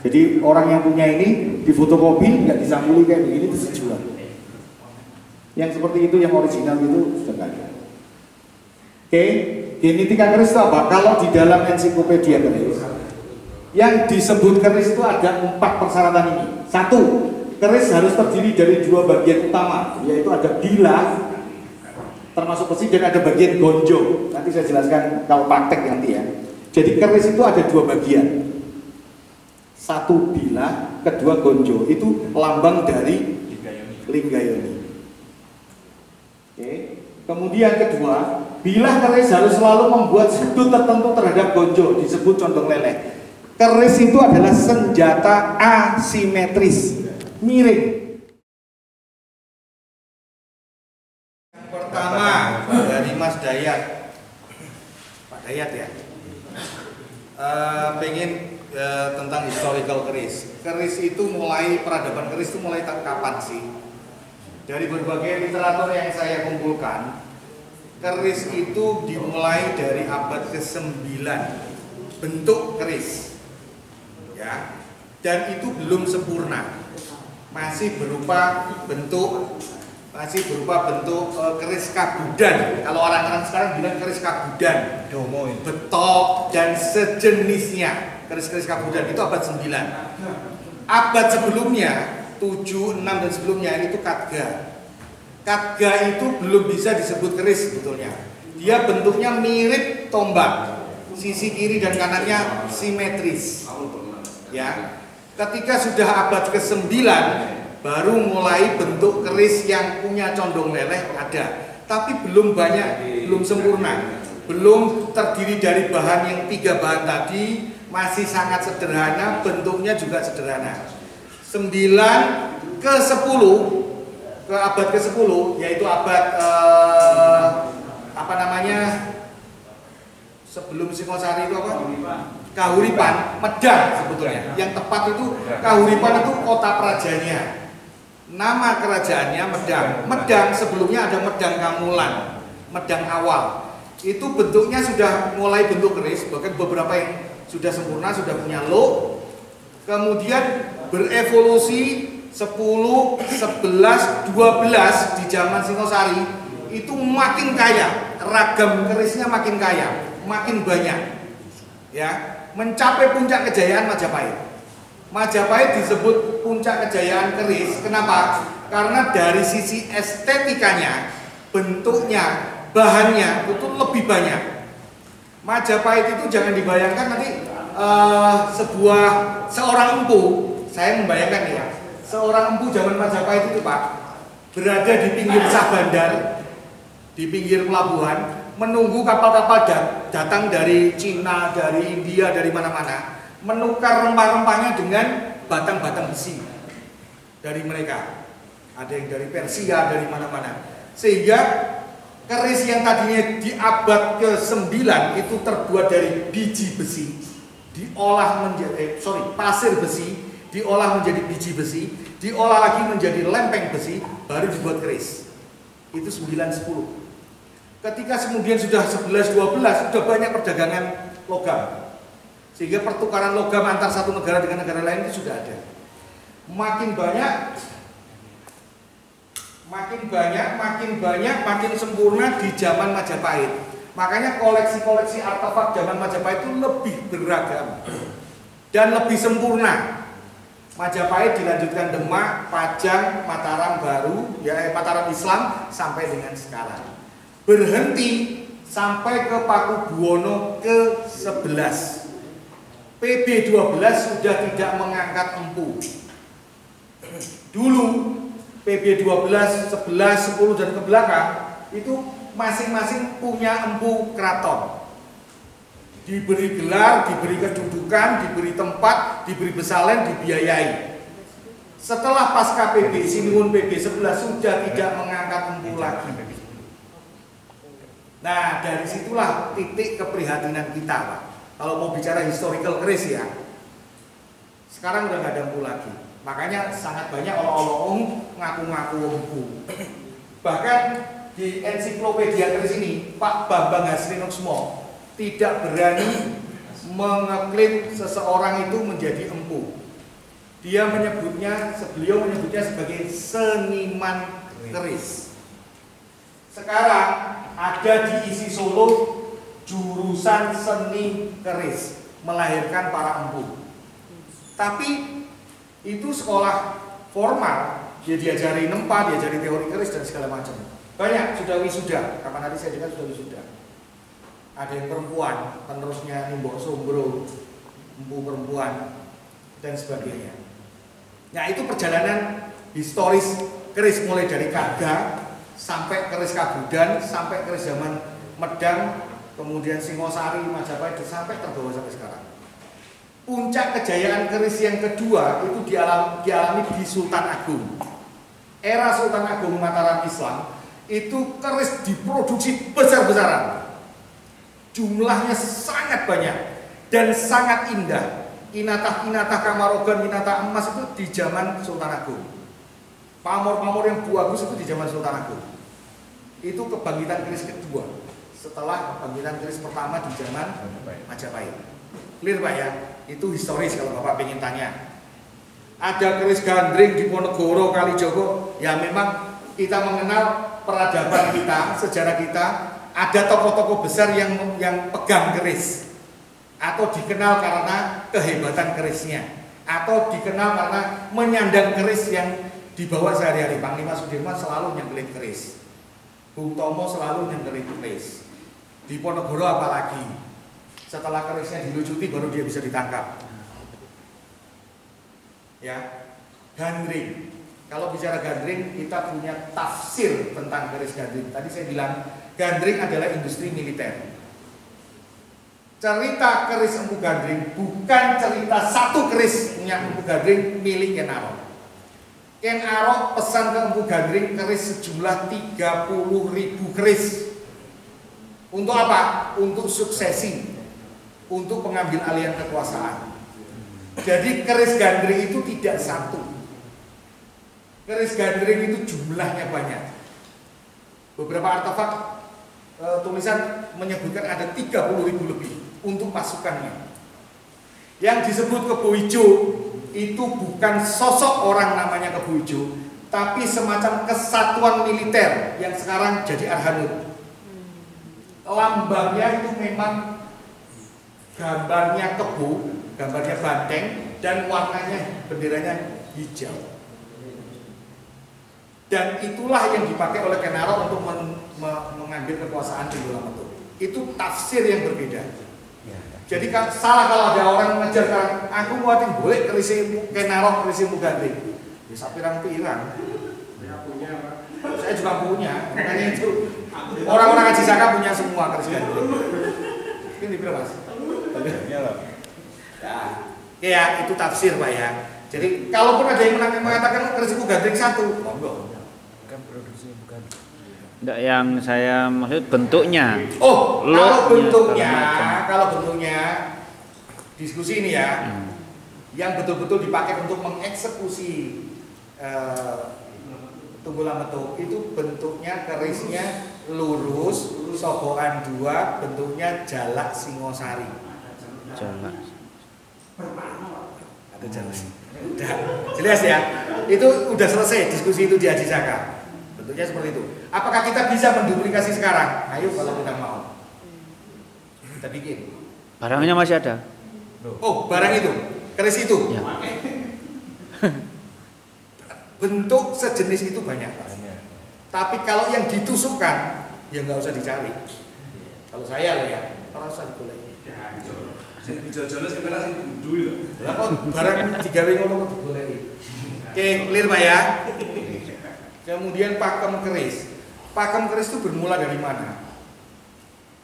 Jadi orang yang punya ini di fotokopi nggak disampuli kayak begini terus dijual. Yang seperti itu yang original itu sudah nggak ada. Oke, genetika keris itu apa? Kalau di dalam ensiklopedia keris Yang disebut keris itu ada 4 persyaratan ini. 1, keris harus terdiri dari 2 bagian utama, yaitu ada bilah termasuk besi dan ada bagian gonjo. Nanti saya jelaskan kalau praktek nanti ya. Jadi keris itu ada 2 bagian. 1 bilah, kedua gonjo. Itu lambang dari Linggayoni. Oke. Kemudian kedua, bilah keris harus selalu membuat sudut tertentu terhadap gonjo, disebut condong leleh. Keris itu adalah senjata asimetris, miring. Yang pertama dari Mas Dayat, Pak Dayat ya, pengen tentang historical keris. Keris itu mulai, peradaban keris itu mulai kapan sih? Dari berbagai literatur yang saya kumpulkan, keris itu dimulai dari abad ke-9, bentuk keris. Ya, dan itu belum sempurna, masih berupa bentuk keris kabudan. Kalau orang-orang sekarang bilang keris kabudan, betok dan sejenisnya. Keris-keris kabudan itu abad 9. Abad sebelumnya 7, 6 dan sebelumnya itu katga. Katga itu belum bisa disebut keris sebetulnya. Dia bentuknya mirip tombak, sisi kiri dan kanannya simetris. Ya, ketika sudah abad ke-9 baru mulai bentuk keris yang punya condong leleh ada, tapi belum banyak, belum sempurna, belum terdiri dari bahan yang 3 bahan tadi, masih sangat sederhana, bentuknya juga sederhana. 9 ke 10, ke abad ke-10, yaitu abad sebelum Singosari itu apa? Kahuripan, Medang sebetulnya. Yang tepat itu Kahuripan itu kota perajanya. Nama kerajaannya Medang. Medang sebelumnya ada Medang Kamulan, Medang awal. Itu bentuknya sudah mulai bentuk keris, bahkan beberapa yang sudah sempurna, sudah punya look. Kemudian berevolusi 10, 11, 12 di zaman Singosari itu makin kaya, ragam kerisnya makin kaya, makin banyak. Ya, mencapai puncak kejayaan Majapahit. Majapahit disebut puncak kejayaan keris. Kenapa? Karena dari sisi estetikanya, bentuknya, bahannya itu lebih banyak. Majapahit itu jangan dibayangkan nanti seorang empu. Saya membayangkan ya, seorang empu zaman Majapahit itu Pak berada di pinggir Sabandar, di pinggir pelabuhan, menunggu kapal-kapal datang dari Cina, dari India, dari mana-mana, menukar rempah-rempahnya dengan batang-batang besi dari mereka. Ada yang dari Persia, dari mana-mana. Sehingga keris yang tadinya di abad ke-9 itu terbuat dari biji besi, diolah menjadi pasir besi, diolah menjadi biji besi, diolah lagi menjadi lempeng besi, baru dibuat keris. Itu 9-10. Ketika kemudian sudah 11-12 sudah banyak perdagangan logam, sehingga pertukaran logam antar satu negara dengan negara lain itu sudah ada. Makin banyak, makin sempurna di zaman Majapahit. Makanya koleksi-koleksi artefak zaman Majapahit itu lebih beragam dan lebih sempurna. Majapahit dilanjutkan Demak, Pajang, Mataram baru, ya Mataram Islam sampai dengan sekarang. Berhenti sampai ke Pakubuwono ke-11. PB12 sudah tidak mengangkat empu. Dulu PB12, 11, 10 dan ke belakang itu masing-masing punya empu keraton. Diberi gelar, diberi kedudukan, diberi tempat, diberi besalen, dibiayai. Setelah pasca PB Sinuwun PB11 sudah tidak mengangkat empu lagi. Nah, dari situlah titik keprihatinan kita, Pak. Kalau mau bicara historical keris ya, sekarang udah nggak ada empu lagi. Makanya sangat banyak olok-olok ngaku-ngaku empu. Bahkan di ensiklopedia keris ini, Pak Bambang Hasrinoksmo tidak berani mengeklaim seseorang itu menjadi empu. Beliau menyebutnya sebagai seniman keris. Sekarang ada di ISI Solo jurusan seni keris, melahirkan para empu. Tapi itu sekolah formal, dia diajari nempa, diajari teori keris dan segala macam. Banyak sudah wisuda, kapan nanti saya dengar sudah wisuda. Ada yang perempuan, penerusnya Nimbok Sombro, empu perempuan dan sebagainya. Nah itu perjalanan historis keris mulai dari Kaga sampai keris Kabudan, sampai keris zaman Medang, kemudian Singosari, Majapahit sampai terbawa sampai sekarang. Puncak kejayaan keris yang kedua itu dialami di Sultan Agung. Era Sultan Agung Mataram Islam itu keris diproduksi besar-besaran. Jumlahnya sangat banyak dan sangat indah. Inatah-inatah Kamarogan, inatah emas itu di zaman Sultan Agung. Pamor-pamor yang bagus itu di zaman Sultan Agung. Itu kebangkitan keris kedua setelah kebangkitan keris pertama di zaman Majapahit. Clear Pak ya? Itu historis kalau Bapak pengen tanya. Ada keris gandring di Ponegoro, Kalijogo, ya memang kita mengenal peradaban kita, sejarah kita. Ada tokoh-tokoh besar yang pegang keris, atau dikenal karena kehebatan kerisnya, atau dikenal karena menyandang keris yang dibawa sehari-hari. Panglima Sudirman selalu nyengkelit keris, Bung Tomo selalu nyengkelit keris. Di Ponegoro apalagi, setelah kerisnya dilucuti baru dia bisa ditangkap. Ya, gandring. Kalau bicara gandring, kita punya tafsir tentang keris gandring. Tadi saya bilang gandring adalah industri militer. Cerita keris empu gandring bukan cerita satu keris punya empu gandring milik Ken Arok. Ken Arok pesan ke empu gandring keris sejumlah 30.000 keris. Untuk apa? Untuk suksesi, untuk pengambil alihan kekuasaan. Jadi keris gandring itu tidak satu. Keris gandring itu jumlahnya banyak. Beberapa artefak tulisan menyebutkan ada 30.000 lebih untuk pasukannya. Yang disebut Kebo Ijo itu bukan sosok orang namanya Kebo Ijo, tapi semacam kesatuan militer yang sekarang jadi Arhanud. Lambangnya itu memang gambarnya kebo, gambarnya banteng, dan warnanya benderanya hijau. Dan itulah yang dipakai oleh Ken Arok untuk mengambil kekuasaan di Ulametu. Itu tafsir yang berbeda. Jadi salah kalau ada orang mengejar kan, aku muatin boleh keris Ken Arok, keris gandring. Bisa pirang-pirang. Saya juga punya. Makanya itu orang-orang Haji Saka punya semua keris gandring. Ini berapa Mas? Ya, itu tafsir Pak ya. Jadi kalaupun ada yang mengatakan keris gandring satu, monggo. Enggak, yang saya maksud bentuknya. Oh, kalau bentuknya diskusi ini ya, yang betul-betul dipakai untuk mengeksekusi Tunggulametu itu bentuknya kerisnya lurus, sogokan 2, bentuknya jalak Singosari. Jalak. Ada jalak. Udah jelas ya. Itu udah selesai diskusi itu di Haji Saka. Bentuknya seperti itu. Apakah kita bisa menduplikasi sekarang? Ayo kalau kita mau. Kita bikin. Barangnya masih ada. Oh, barang itu, keris itu. Ya. Bentuk sejenis itu banyak. Tapi kalau yang ditusukkan, ya nggak usah dicari. Kalau saya loh ya, orang usah digolek. Dijajal sebenarnya sih dulu. Lah kok barang digawe ngono kok digoleki. Oke, clear Pak ya. Kemudian pakem keris. Pakem keris itu bermula dari mana?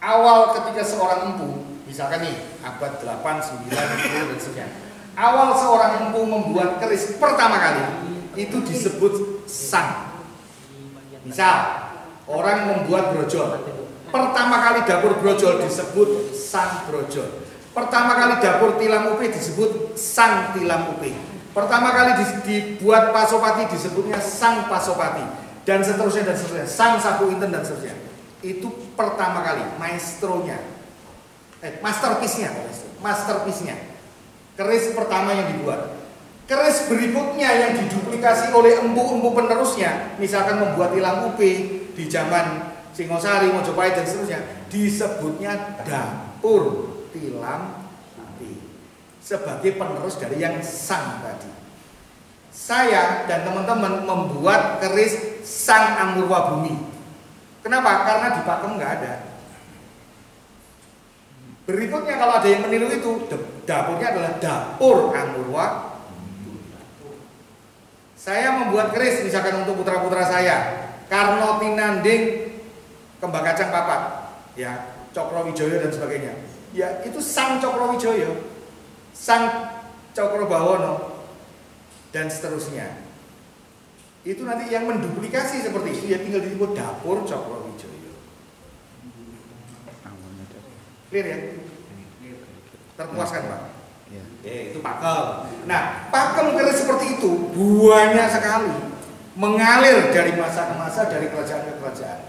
Awal ketika seorang empu, misalkan nih abad 8, 9, 10 dan seterusnya. Awal seorang empu membuat keris pertama kali itu disebut sang. Misal orang membuat brojol. Pertama kali dapur brojol disebut sang brojol. Pertama kali dapur tilam upi disebut sang tilam upi. Pertama kali dibuat pasopati disebutnya sang pasopati, dan seterusnya dan seterusnya, sang saku inten dan seterusnya. Itu pertama kali maestronya, masterpiece-nya, keris pertama yang dibuat. Keris berikutnya yang diduplikasi oleh empu-empu penerusnya, misalkan membuat tilam upi di zaman Singosari, Mojopahit dan seterusnya, disebutnya dapur tilam upi. sebagai penerus dari yang sang tadi. Saya dan teman-teman membuat keris sang Amurwa Bumi. Kenapa? Karena di pakem nggak ada. Berikutnya kalau ada yang meniru itu, dapurnya adalah dapur Amurwa. Saya membuat keris misalkan untuk putra-putra saya, Karno Tinanding, Kembang Kacang Papat, ya, Cokrowijoyo dan sebagainya. Ya, itu sang Cokrowijoyo, sang Cokrobawono, dan seterusnya. Itu nanti yang menduplikasi seperti itu ya tinggal disebut dapur Cokrowijoyo. Clear ya? Terpuaskan Pak? Ya, itu pakem. Nah, pakem keris seperti itu banyak sekali, mengalir dari masa ke masa, dari kerajaan ke kerajaan.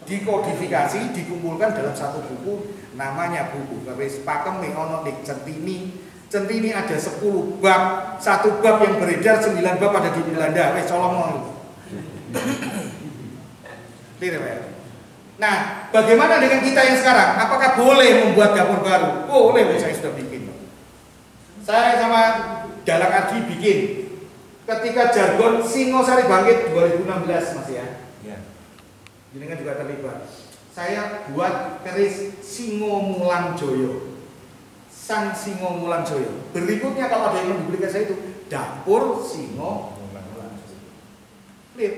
Dikodifikasi, dikumpulkan dalam satu buku, namanya buku keris pakem ono ning Centini. Centini ada 10 bab, satu bab yang beredar, 9 bab ada di Belanda. Wes colong. Clear ya? Nah, bagaimana dengan kita yang sekarang? Apakah boleh membuat dapur baru? Boleh, saya sudah bikin. Saya sama Dalang Ardi bikin. Ketika jargon Singosari Bangkit 2016 Mas ya. Ini kan juga terlibat. Saya buat keris Singo Mulang Joyo. Sang Singo Mulang Joyo. Berikutnya kalau ada yang menduplikasi saya itu dapur Singo Mulang Joyo. Lihat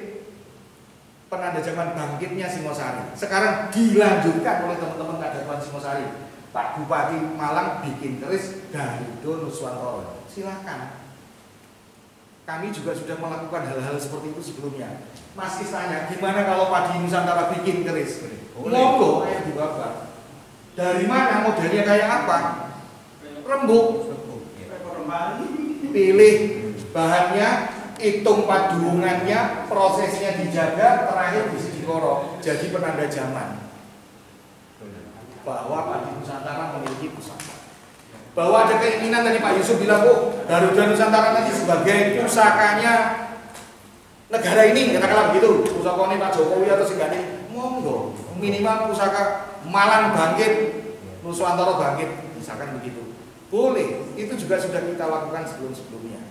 penanda zaman bangkitnya Singosari. Sekarang dilanjutkan oleh teman-teman Kadatuan Singosari. Pak Bupati Malang bikin keris Garuda Nuswantoro. Silakan. Kami juga sudah melakukan hal-hal seperti itu sebelumnya. Mas tanya, gimana kalau Padi Nusantara bikin keris? Monggo, ayo dibawa. Dari mana, modelnya kayak apa? Rembuk. Pilih bahannya, hitung padungannya, prosesnya dijaga, terakhir bisa dikorok. Jadi penanda zaman bahwa Padi Nusantara memiliki pusaka. Bahwa ada keinginan tadi Pak Yusuf bilang, oh Garuda Nusantara nanti sebagai pusakanya negara ini, katakanlah begitu, pusakanya Pak Jokowi atau Singgani, monggo, minimal pusaka Malang bangkit, Nuswantara bangkit, misalkan begitu, boleh. Itu juga sudah kita lakukan sebelum-sebelumnya.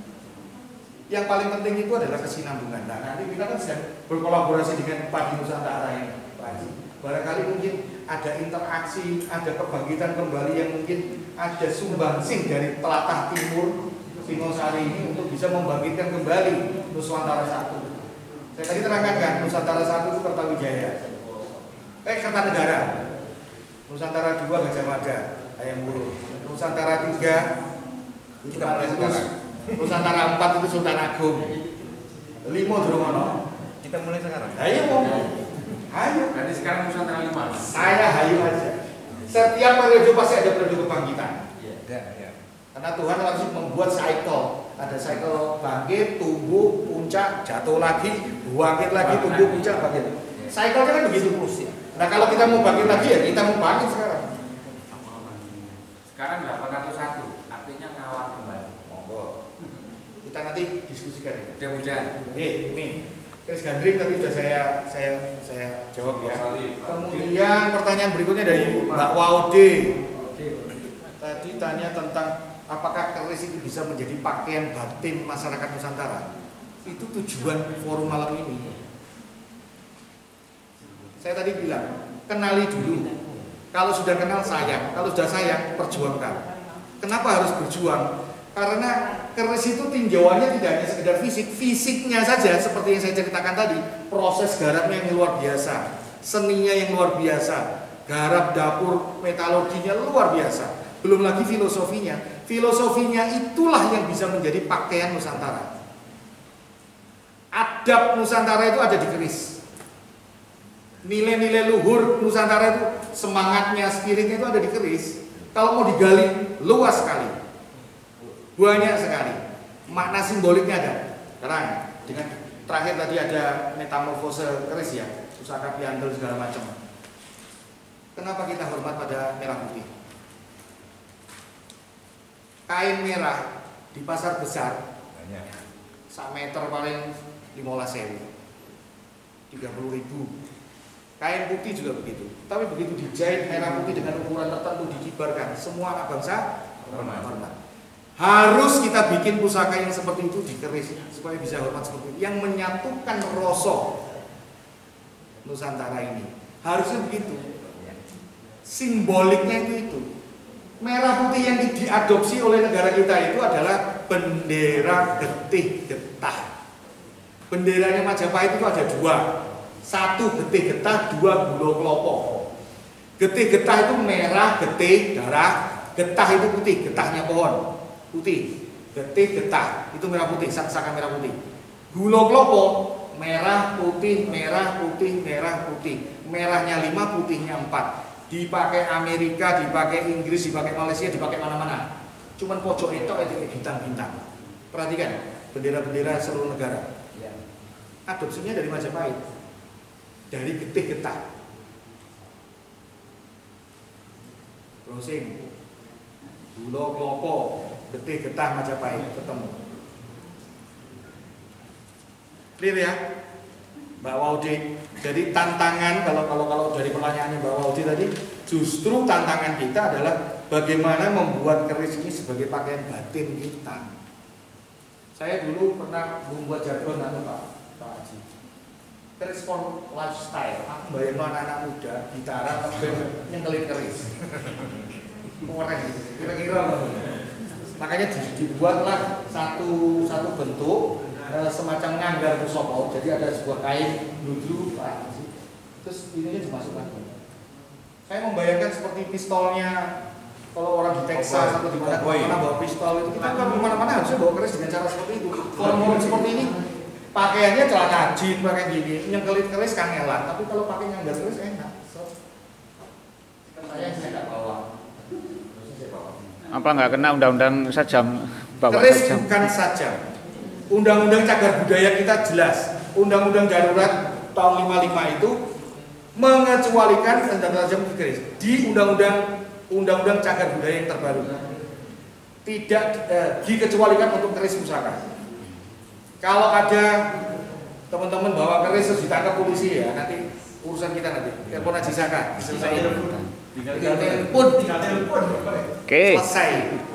Yang paling penting itu adalah kesinambungan. Nah, nanti kita kan sedang berkolaborasi dengan Padi Nusantara ini, Pak Haji. Barangkali mungkin ada interaksi, ada kebangkitan kembali yang mungkin ada sumbangsih dari telatah timur Singosari ini untuk bisa membangkitkan kembali Nuswantara 1. Saya tadi terangkan kan, Nusantara 1 itu Kertawijaya, Kertanegara, Nusantara 2 Gajah Mada, Hayam Wuruk, Nusantara 3 kita mulai sekarang, Nusantara 4 itu Sultan Agung, 5 Drumono. Kita mulai sekarang. Ayo ngomong. Ayo. Nanti sekarang Nusantara 5. Saya hayu aja. Setiap periode pasti ada periode kebangkitan. Iya. Karena Tuhan langsung membuat cycle. Ada cycle bangkit, tumbuh, puncak, jatuh lagi, bangkit lagi, tumbuh, puncak, bangkit. Cycle-nya kan begitu terus ya. Nah kalau kita mau bangkit lagi ya kita mau bangkit sekarang. Sekarang 801, artinya ngawal kembali. Monggo. Kita nanti diskusikan ya. Mudah-mudahan. Ini Chris Gandring tadi sudah saya jawab ya. Kemudian pertanyaan berikutnya dari Mbak Waude. Tadi tanya tentang apakah keris itu bisa menjadi pakaian batin masyarakat Nusantara. Itu tujuan forum malam ini. Saya tadi bilang, kenali dulu. Kalau sudah kenal sayang, kalau sudah sayang perjuangkan. Kenapa harus berjuang? Karena keris itu tinjauannya tidak hanya sekedar fisiknya saja seperti yang saya ceritakan tadi, proses garapnya yang luar biasa, seninya yang luar biasa, garap dapur metalurginya luar biasa, belum lagi filosofinya. Filosofinya itulah yang bisa menjadi pakaian Nusantara. Adab Nusantara itu ada di keris. Nilai-nilai luhur Nusantara itu, semangatnya, spiritnya itu ada di keris. Kalau mau digali, luas sekali. Banyak sekali. Makna simboliknya ada. Sekarang dengan terakhir tadi ada metamorfose keris ya, pusaka piandel segala macam. Kenapa kita hormat pada merah putih? Kain merah di pasar besar banyak. 1 meter paling 15.000, 30.000. Kain putih juga begitu. Tapi begitu dijahit merah putih dengan ukuran tertentu dikibarkan, semua anak bangsa hormat. Harus kita bikin pusaka yang seperti itu di keris supaya bisa hormat seperti itu. Yang menyatukan rasa Nusantara ini. Harusnya begitu. Simboliknya itu. Merah putih yang diadopsi oleh negara kita itu adalah bendera getih getah. Benderanya Majapahit itu ada dua. Satu getih getah, dua gulo kelopo. Getih getah itu merah, getih, darah. Getah itu putih, getahnya pohon. Putih, getih, getah, itu merah putih, saka merah putih. Gulo kelopo, merah, putih, merah, putih, merah, putih. Merahnya 5, putihnya 4. Dipakai Amerika, dipakai Inggris, dipakai Malaysia, dipakai mana-mana. Cuman pojok itu bintang-bintang. Perhatikan, bendera-bendera seluruh negara. Adopsinya dari Majapahit, dari getih getah. Browsing, gulo kelopo, getih getah Majapahit ketemu. Clear ya, Mbak Waude. Jadi tantangan kalau dari pertanyaannya Mbak Waude tadi, justru tantangan kita adalah bagaimana membuat keris ini sebagai pakaian batin kita. Saya dulu pernah membuat jargon Pak Haji. Keris for lifestyle. Aku bayangin anak-anak muda gitaran nyengelin keris. Keren gitu. Kira-kira makanya dibuatlah satu bentuk semacam nganggar pusoko. Jadi ada sebuah kain ludu, terus ininya dimasukkan. Saya membayangkan seperti pistolnya kalau orang di Texas atau di mana bawa pistol itu, kita kan kemana-mana harusnya bawa keris dengan cara seperti itu. Kalau seperti ini, pakaiannya celana jeans, pakai gini, nyengkelit keris kangelan. Tapi kalau pakai nganggar keris enak. Saya nggak bawa. Apa nggak kena undang-undang sajam? Keris Sajam. bukan sajam. Undang-undang cagar budaya kita jelas. Undang-undang darurat tahun 55 itu mengecualikan senjata tajam di keris. Di undang-undang cagar budaya yang terbaru tidak dikecualikan untuk keris pusaka. Kalau ada teman-teman bawa keris terus ditangkap polisi ya, nanti urusan kita nanti. Telepon Haji Saka, selesai. Tinggal telepon. Oke. Selesai.